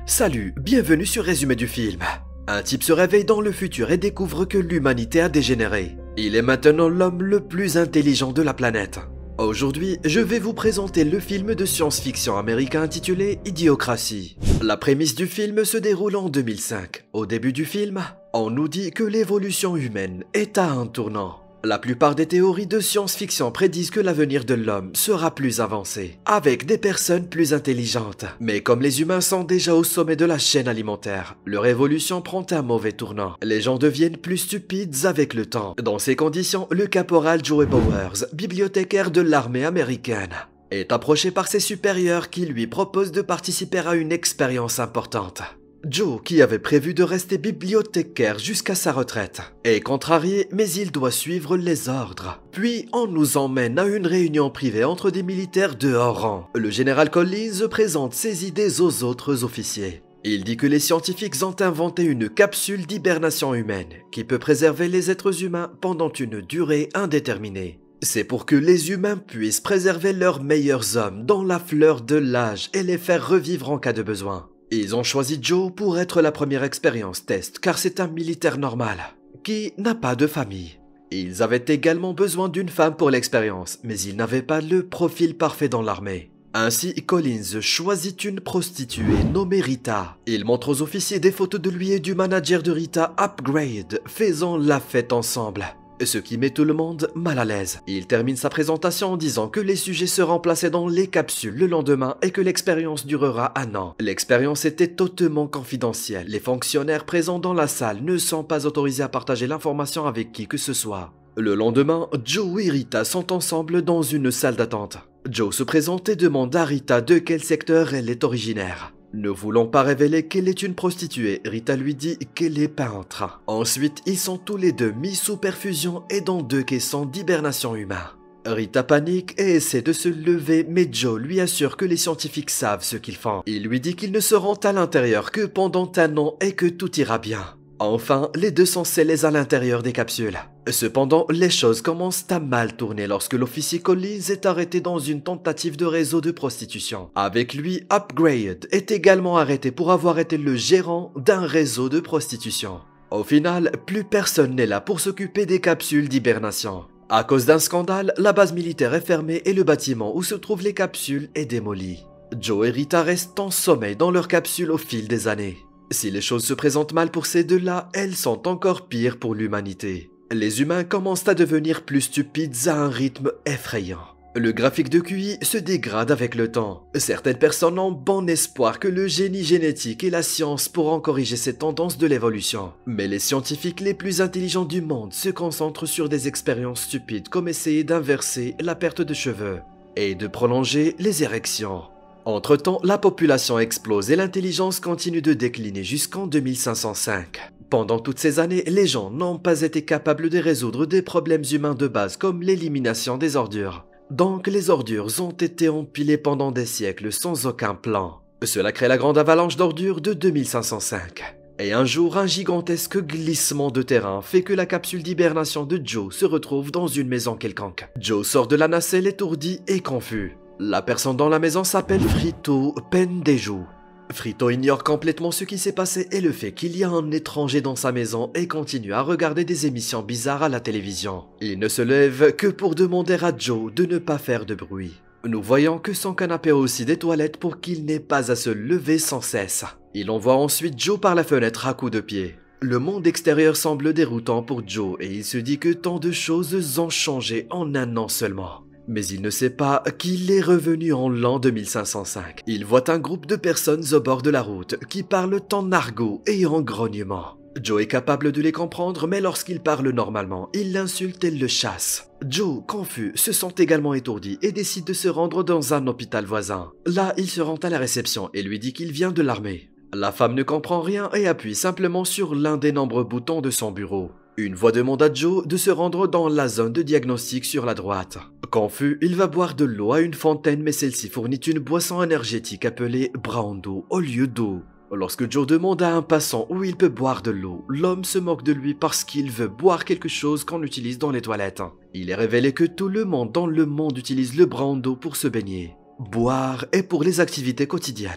Salut, bienvenue sur Résumé du film. Un type se réveille dans le futur et découvre que l'humanité a dégénéré. Il est maintenant l'homme le plus intelligent de la planète. Aujourd'hui, je vais vous présenter le film de science-fiction américain intitulé Idiocratie. La prémisse du film se déroule en 2005. Au début du film, on nous dit que l'évolution humaine est à un tournant. La plupart des théories de science-fiction prédisent que l'avenir de l'homme sera plus avancé, avec des personnes plus intelligentes. Mais comme les humains sont déjà au sommet de la chaîne alimentaire, leur évolution prend un mauvais tournant. Les gens deviennent plus stupides avec le temps. Dans ces conditions, le caporal Joe Bowers, bibliothécaire de l'armée américaine, est approché par ses supérieurs qui lui proposent de participer à une expérience importante. Joe, qui avait prévu de rester bibliothécaire jusqu'à sa retraite, est contrarié, mais il doit suivre les ordres. Puis, on nous emmène à une réunion privée entre des militaires de haut rang. Le général Collins présente ses idées aux autres officiers. Il dit que les scientifiques ont inventé une capsule d'hibernation humaine qui peut préserver les êtres humains pendant une durée indéterminée. C'est pour que les humains puissent préserver leurs meilleurs hommes dans la fleur de l'âge et les faire revivre en cas de besoin. Ils ont choisi Joe pour être la première expérience test car c'est un militaire normal, qui n'a pas de famille. Ils avaient également besoin d'une femme pour l'expérience, mais ils n'avaient pas le profil parfait dans l'armée. Ainsi, Collins choisit une prostituée nommée Rita. Il montre aux officiers des photos de lui et du manager de Rita, Upgrade, faisant la fête ensemble. Ce qui met tout le monde mal à l'aise. Il termine sa présentation en disant que les sujets seront placés dans les capsules le lendemain et que l'expérience durera un an. L'expérience était totalement confidentielle. Les fonctionnaires présents dans la salle ne sont pas autorisés à partager l'information avec qui que ce soit. Le lendemain, Joe et Rita sont ensemble dans une salle d'attente. Joe se présente et demande à Rita de quel secteur elle est originaire. Ne voulant pas révéler qu'elle est une prostituée, Rita lui dit qu'elle est peintre. Ensuite, ils sont tous les deux mis sous perfusion et dans 2 caissons d'hibernation humain. Rita panique et essaie de se lever, mais Joe lui assure que les scientifiques savent ce qu'ils font. Il lui dit qu'ils ne seront à l'intérieur que pendant un an et que tout ira bien. Enfin, les deux sont scellés à l'intérieur des capsules. Cependant, les choses commencent à mal tourner lorsque l'officier Collins est arrêté dans une tentative de réseau de prostitution. Avec lui, Upgrade est également arrêté pour avoir été le gérant d'un réseau de prostitution. Au final, plus personne n'est là pour s'occuper des capsules d'hibernation. À cause d'un scandale, la base militaire est fermée et le bâtiment où se trouvent les capsules est démoli. Joe et Rita restent en sommeil dans leurs capsules au fil des années. Si les choses se présentent mal pour ces deux-là, elles sont encore pires pour l'humanité. Les humains commencent à devenir plus stupides à un rythme effrayant. Le graphique de QI se dégrade avec le temps. Certaines personnes ont bon espoir que le génie génétique et la science pourront corriger ces tendances de l'évolution. Mais les scientifiques les plus intelligents du monde se concentrent sur des expériences stupides comme essayer d'inverser la perte de cheveux et de prolonger les érections. Entre-temps, la population explose et l'intelligence continue de décliner jusqu'en 2505. Pendant toutes ces années, les gens n'ont pas été capables de résoudre des problèmes humains de base comme l'élimination des ordures. Donc les ordures ont été empilées pendant des siècles sans aucun plan. Cela crée la grande avalanche d'ordures de 2505. Et un jour, un gigantesque glissement de terrain fait que la capsule d'hibernation de Joe se retrouve dans une maison quelconque. Joe sort de la nacelle étourdi et confus. La personne dans la maison s'appelle Frito Pendejo. Frito ignore complètement ce qui s'est passé et le fait qu'il y a un étranger dans sa maison et continue à regarder des émissions bizarres à la télévision. Il ne se lève que pour demander à Joe de ne pas faire de bruit. Nous voyons que son canapé a aussi des toilettes pour qu'il n'ait pas à se lever sans cesse. Il envoie ensuite Joe par la fenêtre à coups de pied. Le monde extérieur semble déroutant pour Joe et il se dit que tant de choses ont changé en un an seulement. Mais il ne sait pas qu'il est revenu en l'an 2505. Il voit un groupe de personnes au bord de la route qui parlent en argot et en grognement. Joe est capable de les comprendre, mais lorsqu'ils parlent normalement, il l'insulte et le chasse. Joe, confus, se sent également étourdi et décide de se rendre dans un hôpital voisin. Là, il se rend à la réception et lui dit qu'il vient de l'armée. La femme ne comprend rien et appuie simplement sur l'un des nombreux boutons de son bureau. Une voix demande à Joe de se rendre dans la zone de diagnostic sur la droite. Confus, il va boire de l'eau à une fontaine mais celle-ci fournit une boisson énergétique appelée Brando au lieu d'eau. Lorsque Joe demande à un passant où il peut boire de l'eau, l'homme se moque de lui parce qu'il veut boire quelque chose qu'on utilise dans les toilettes. Il est révélé que tout le monde dans le monde utilise le Brando pour se baigner. Boire est pour les activités quotidiennes.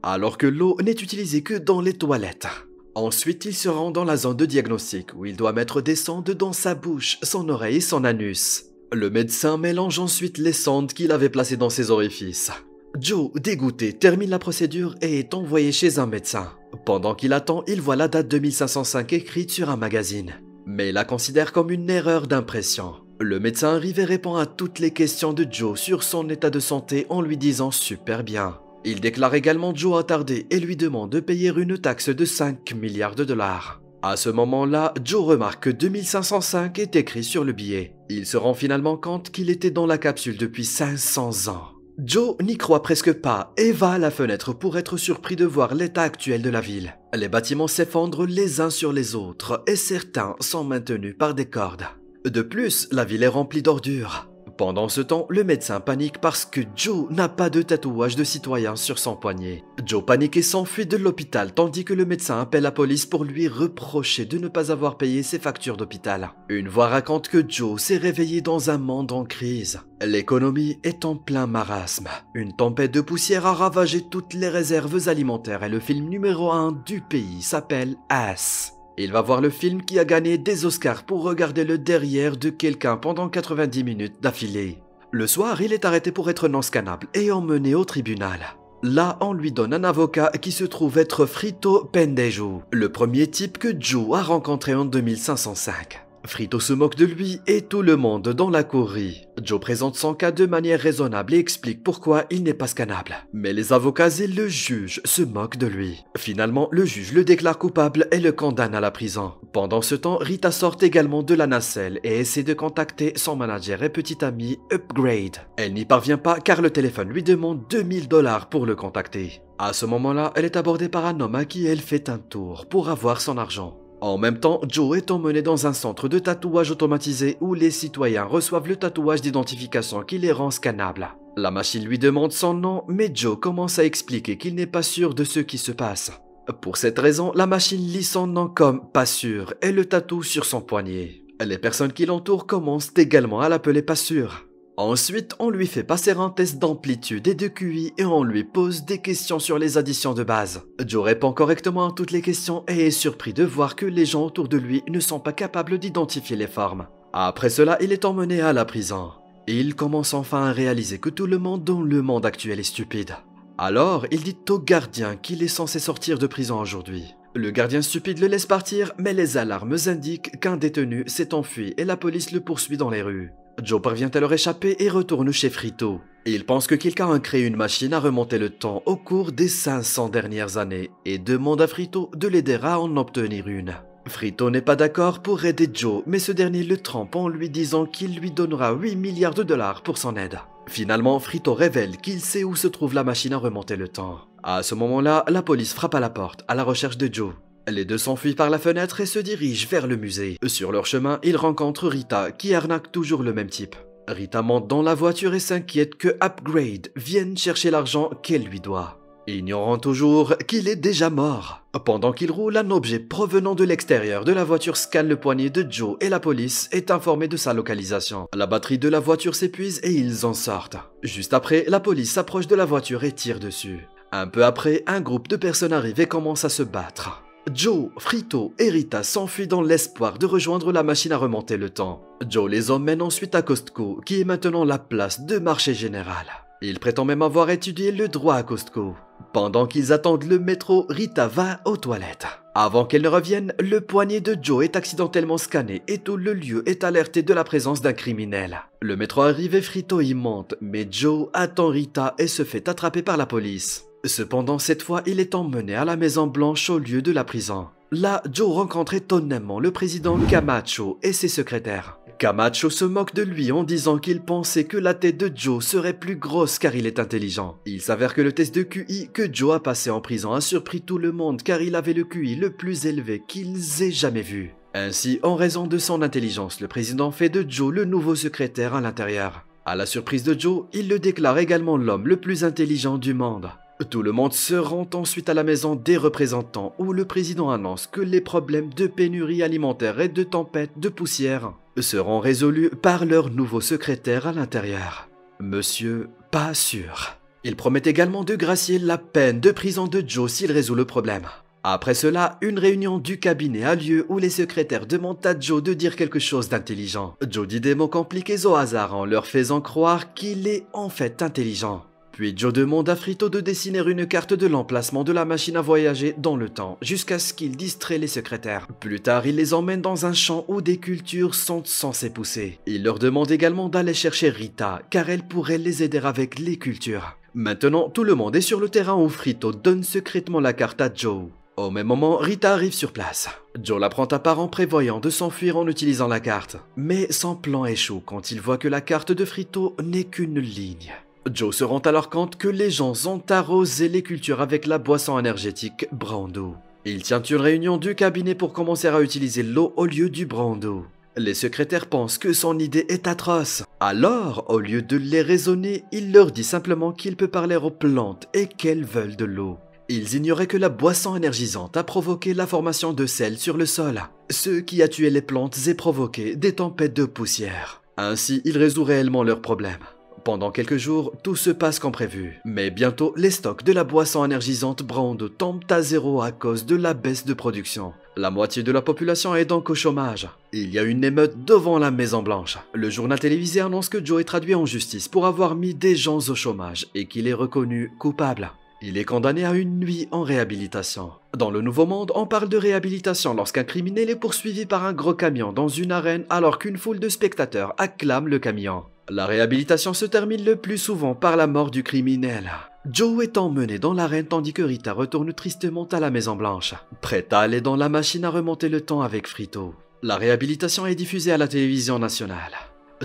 alors que l'eau n'est utilisée que dans les toilettes. Ensuite, il se rend dans la zone de diagnostic où il doit mettre des sondes dans sa bouche, son oreille et son anus. Le médecin mélange ensuite les sondes qu'il avait placées dans ses orifices. Joe, dégoûté, termine la procédure et est envoyé chez un médecin. Pendant qu'il attend, il voit la date 2505 écrite sur un magazine. Mais la considère comme une erreur d'impression. Le médecin arrive et répond à toutes les questions de Joe sur son état de santé en lui disant super bien. Il déclare également Joe attardé et lui demande de payer une taxe de 5 milliards de dollars. À ce moment-là, Joe remarque que 2505 est écrit sur le billet. Il se rend finalement compte qu'il était dans la capsule depuis 500 ans. Joe n'y croit presque pas et va à la fenêtre pour être surpris de voir l'état actuel de la ville. Les bâtiments s'effondrent les uns sur les autres et certains sont maintenus par des cordes. De plus, la ville est remplie d'ordures. Pendant ce temps, le médecin panique parce que Joe n'a pas de tatouage de citoyen sur son poignet. Joe panique et s'enfuit de l'hôpital tandis que le médecin appelle la police pour lui reprocher de ne pas avoir payé ses factures d'hôpital. Une voix raconte que Joe s'est réveillé dans un monde en crise. L'économie est en plein marasme. Une tempête de poussière a ravagé toutes les réserves alimentaires et le film numéro 1 du pays s'appelle As. Il va voir le film qui a gagné des Oscars pour regarder le derrière de quelqu'un pendant 90 minutes d'affilée. Le soir, il est arrêté pour être non scannable et emmené au tribunal. Là, on lui donne un avocat qui se trouve être Frito Pendejo, le premier type que Joe a rencontré en 2505. Frito se moque de lui et tout le monde dans la cour rit. Joe présente son cas de manière raisonnable et explique pourquoi il n'est pas scannable. Mais les avocats et le juge se moquent de lui. Finalement, le juge le déclare coupable et le condamne à la prison. Pendant ce temps, Rita sort également de la nacelle et essaie de contacter son manager et petit ami Upgrade. Elle n'y parvient pas car le téléphone lui demande 2000 $ pour le contacter. À ce moment-là, elle est abordée par un homme à qui elle fait un tour pour avoir son argent. En même temps, Joe est emmené dans un centre de tatouage automatisé où les citoyens reçoivent le tatouage d'identification qui les rend scannables. La machine lui demande son nom, mais Joe commence à expliquer qu'il n'est pas sûr de ce qui se passe. Pour cette raison, la machine lit son nom comme « pas sûr » et le tatoue sur son poignet. Les personnes qui l'entourent commencent également à l'appeler « pas sûr ». Ensuite, on lui fait passer un test d'amplitude et de QI et on lui pose des questions sur les additions de base. Joe répond correctement à toutes les questions et est surpris de voir que les gens autour de lui ne sont pas capables d'identifier les formes. Après cela, il est emmené à la prison. Et il commence enfin à réaliser que tout le monde dans le monde actuel est stupide. Alors, il dit au gardien qu'il est censé sortir de prison aujourd'hui. Le gardien stupide le laisse partir, mais les alarmes indiquent qu'un détenu s'est enfui et la police le poursuit dans les rues. Joe parvient à leur échapper et retourne chez Frito. Il pense que quelqu'un a créé une machine à remonter le temps au cours des 500 dernières années et demande à Frito de l'aider à en obtenir une. Frito n'est pas d'accord pour aider Joe, mais ce dernier le trompe en lui disant qu'il lui donnera 8 milliards de dollars pour son aide. Finalement, Frito révèle qu'il sait où se trouve la machine à remonter le temps. À ce moment-là, la police frappe à la porte à la recherche de Joe. Les deux s'enfuient par la fenêtre et se dirigent vers le musée. Sur leur chemin, ils rencontrent Rita qui arnaque toujours le même type. Rita monte dans la voiture et s'inquiète que Upgrade vienne chercher l'argent qu'elle lui doit, ignorant toujours qu'il est déjà mort. Pendant qu'il roule, un objet provenant de l'extérieur de la voiture scanne le poignet de Joe et la police est informée de sa localisation. La batterie de la voiture s'épuise et ils en sortent. Juste après, la police s'approche de la voiture et tire dessus. Un peu après, un groupe de personnes arrive et commence à se battre. Joe, Frito et Rita s'enfuient dans l'espoir de rejoindre la machine à remonter le temps. Joe les emmène ensuite à Costco, qui est maintenant la place de marché général. Il prétend même avoir étudié le droit à Costco. Pendant qu'ils attendent le métro, Rita va aux toilettes. Avant qu'elle ne revienne, le poignet de Joe est accidentellement scanné et tout le lieu est alerté de la présence d'un criminel. Le métro arrive et Frito y monte, mais Joe attend Rita et se fait attraper par la police. Cependant, cette fois, il est emmené à la Maison Blanche au lieu de la prison. Là, Joe rencontre étonnamment le président Camacho et ses secrétaires. Camacho se moque de lui en disant qu'il pensait que la tête de Joe serait plus grosse car il est intelligent. Il s'avère que le test de QI que Joe a passé en prison a surpris tout le monde car il avait le QI le plus élevé qu'ils aient jamais vu. Ainsi, en raison de son intelligence, le président fait de Joe le nouveau secrétaire à l'intérieur. À la surprise de Joe, il le déclare également l'homme le plus intelligent du monde. Tout le monde se rend ensuite à la maison des représentants où le président annonce que les problèmes de pénurie alimentaire et de tempête de poussière seront résolus par leur nouveau secrétaire à l'intérieur, Monsieur Pas Sûr. Il promet également de gracier la peine de prison de Joe s'il résout le problème. Après cela, une réunion du cabinet a lieu où les secrétaires demandent à Joe de dire quelque chose d'intelligent. Joe dit des mots compliqués au hasard en leur faisant croire qu'il est en fait intelligent. Puis Joe demande à Frito de dessiner une carte de l'emplacement de la machine à voyager dans le temps, jusqu'à ce qu'il distrait les secrétaires. Plus tard, il les emmène dans un champ où des cultures sont censées pousser. Il leur demande également d'aller chercher Rita, car elle pourrait les aider avec les cultures. Maintenant, tout le monde est sur le terrain où Frito donne secrètement la carte à Joe. Au même moment, Rita arrive sur place. Joe la prend à part en prévoyant de s'enfuir en utilisant la carte. Mais son plan échoue quand il voit que la carte de Frito n'est qu'une ligne. Joe se rend alors compte que les gens ont arrosé les cultures avec la boisson énergétique Brando. Il tient une réunion du cabinet pour commencer à utiliser l'eau au lieu du Brando. Les secrétaires pensent que son idée est atroce. Alors, au lieu de les raisonner, il leur dit simplement qu'il peut parler aux plantes et qu'elles veulent de l'eau. Ils ignoraient que la boisson énergisante a provoqué la formation de sel sur le sol, ce qui a tué les plantes et provoqué des tempêtes de poussière. Ainsi, il résout réellement leurs problèmes. Pendant quelques jours, tout se passe comme prévu. Mais bientôt, les stocks de la boisson énergisante Brando tombent à zéro à cause de la baisse de production. La moitié de la population est donc au chômage. Il y a une émeute devant la Maison Blanche. Le journal télévisé annonce que Joe est traduit en justice pour avoir mis des gens au chômage et qu'il est reconnu coupable. Il est condamné à une nuit en réhabilitation. Dans le Nouveau Monde, on parle de réhabilitation lorsqu'un criminel est poursuivi par un gros camion dans une arène alors qu'une foule de spectateurs acclame le camion. La réhabilitation se termine le plus souvent par la mort du criminel. Joe est emmené dans l'arène tandis que Rita retourne tristement à la Maison Blanche, prête à aller dans la machine à remonter le temps avec Frito. La réhabilitation est diffusée à la télévision nationale.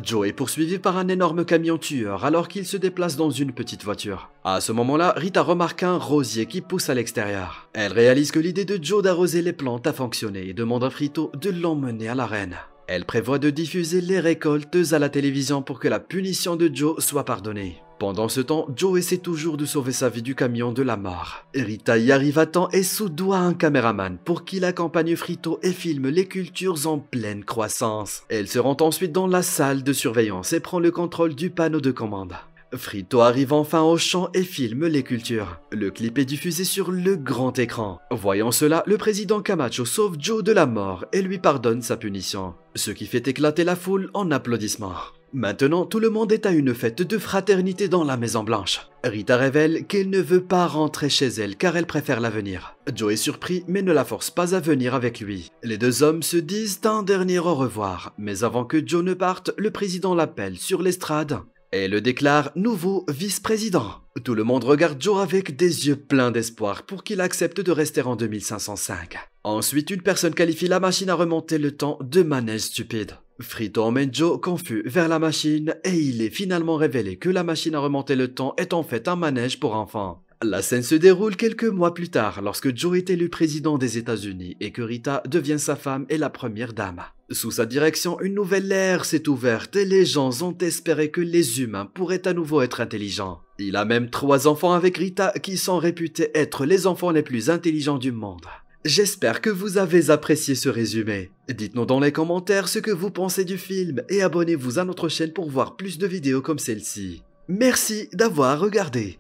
Joe est poursuivi par un énorme camion tueur alors qu'il se déplace dans une petite voiture. À ce moment-là, Rita remarque un rosier qui pousse à l'extérieur. Elle réalise que l'idée de Joe d'arroser les plantes a fonctionné et demande à Frito de l'emmener à l'arène. Elle prévoit de diffuser les récoltes à la télévision pour que la punition de Joe soit pardonnée. Pendant ce temps, Joe essaie toujours de sauver sa vie du camion de la mort. Rita y arrive à temps et soudoie un caméraman pour qu'il accompagne Frito et filme les cultures en pleine croissance. Elle se rend ensuite dans la salle de surveillance et prend le contrôle du panneau de commande. Frito arrive enfin au champ et filme les cultures. Le clip est diffusé sur le grand écran. Voyant cela, le président Camacho sauve Joe de la mort et lui pardonne sa punition, ce qui fait éclater la foule en applaudissements. Maintenant, tout le monde est à une fête de fraternité dans la Maison Blanche. Rita révèle qu'elle ne veut pas rentrer chez elle car elle préfère l'avenir. Joe est surpris mais ne la force pas à venir avec lui. Les deux hommes se disent un dernier au revoir, mais avant que Joe ne parte, le président l'appelle sur l'estrade et le déclare nouveau vice-président. Tout le monde regarde Joe avec des yeux pleins d'espoir pour qu'il accepte de rester en 2505. Ensuite, une personne qualifie la machine à remonter le temps de manège stupide. Frito emmène Joe confus vers la machine et il est finalement révélé que la machine à remonter le temps est en fait un manège pour enfants. La scène se déroule quelques mois plus tard lorsque Joe est élu président des États-Unis et que Rita devient sa femme et la première dame. Sous sa direction, une nouvelle ère s'est ouverte et les gens ont espéré que les humains pourraient à nouveau être intelligents. Il a même 3 enfants avec Rita qui sont réputés être les enfants les plus intelligents du monde. J'espère que vous avez apprécié ce résumé. Dites-nous dans les commentaires ce que vous pensez du film et abonnez-vous à notre chaîne pour voir plus de vidéos comme celle-ci. Merci d'avoir regardé.